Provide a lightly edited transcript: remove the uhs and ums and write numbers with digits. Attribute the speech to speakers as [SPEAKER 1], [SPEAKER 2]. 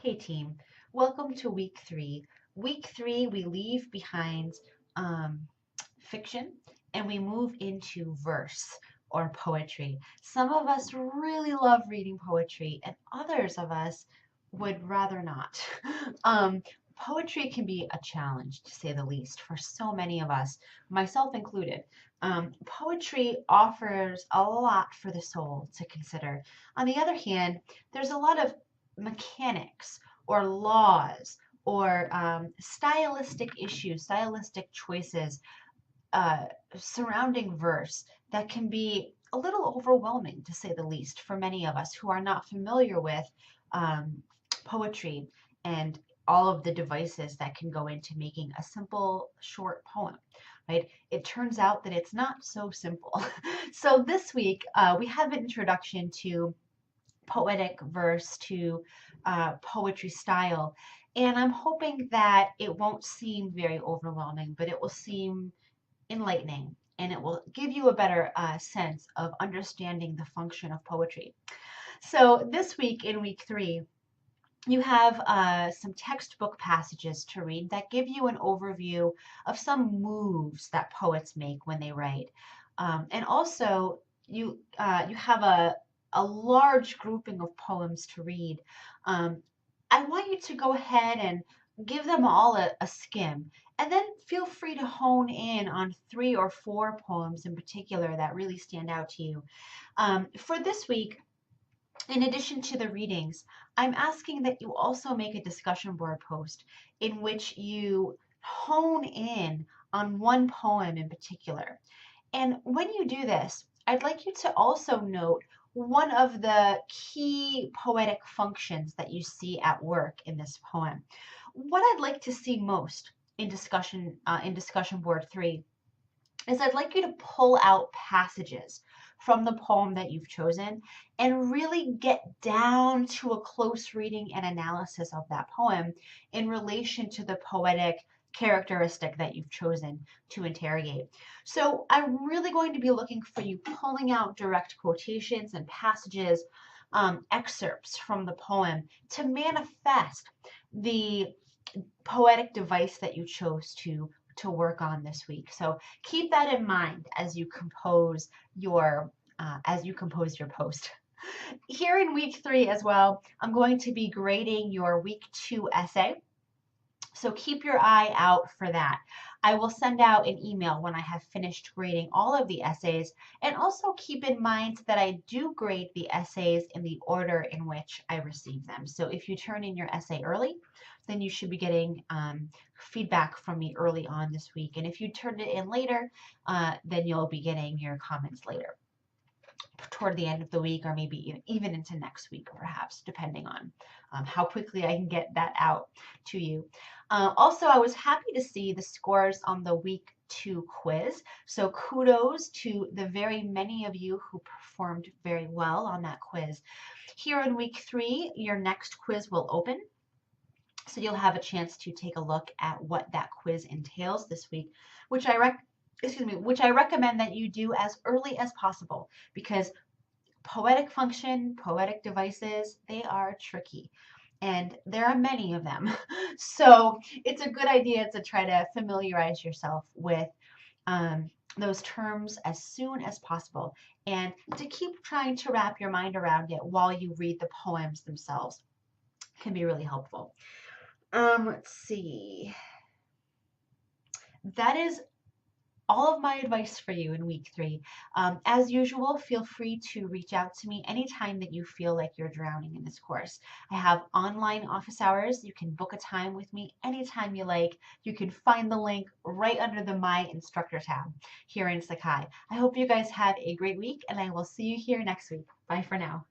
[SPEAKER 1] Hey team, welcome to week three. Week three, we leave behind um, fiction and we move into verse or poetry. Some of us really love reading poetry, and others of us would rather not. Um, Poetry can be a challenge, to say the least, for so many of us, myself included. Poetry offers a lot for the soul to consider. On the other hand, there's a lot of mechanics or laws or stylistic issues, stylistic choices uh, surrounding verse that can be a little overwhelming, to say the least, for many of us who are not familiar with um, poetry and all of the devices that can go into making a simple, short poem. Right? It turns out that it's not so simple. So this week, we have an introduction to poetic verse, to poetry style. And I'm hoping that it won't seem very overwhelming, but it will seem enlightening and it will give you a better sense of understanding the function of poetry. So, this week in week three, you have some textbook passages to read that give you an overview of some moves that poets make when they write. And also, you have a large grouping of poems to read. I want you to go ahead and give them all a skim, and then feel free to hone in on 3 or 4 poems in particular that really stand out to you. For this week, in addition to the readings, I'm asking that you also make a discussion board post in which you hone in on one poem in particular. And when you do this, I'd like you to also note one of the key poetic functions that you see at work in this poem. What I'd like to see most in discussion board 3 is I'd like you to pull out passages from the poem that you've chosen and really get down to a close reading and analysis of that poem in relation to the poetic characteristic that you've chosen to interrogate. So I'm really going to be looking for you pulling out direct quotations and passages, excerpts from the poem to manifest the poetic device that you chose to work on this week. So keep that in mind as you compose your post. Here in week 3 as well, I'm going to be grading your week 2 essay. So keep your eye out for that. I will send out an email when I have finished grading all of the essays, and also keep in mind that I do grade the essays in the order in which I receive them. So if you turn in your essay early, then you should be getting feedback from me early on this week. And if you turned it in later, then you'll be getting your comments later, toward the end of the week, or maybe even into next week, perhaps, depending on how quickly I can get that out to you. Also, I was happy to see the scores on the week 2 quiz. So kudos to the very many of you who performed very well on that quiz. Here in week 3, your next quiz will open. So you'll have a chance to take a look at what that quiz entails this week, which I recommend that you do as early as possible, because poetic function, poetic devices, they are tricky. And there are many of them. So it's a good idea to try to familiarize yourself with those terms as soon as possible, and to keep trying to wrap your mind around it while you read the poems themselves can be really helpful. Let's see. That is all of my advice for you in week 3. As usual, feel free to reach out to me anytime that you feel like you're drowning in this course. I have online office hours. You can book a time with me anytime you like. You can find the link right under the My Instructor tab here in Sakai. I hope you guys have a great week, and I will see you here next week. Bye for now.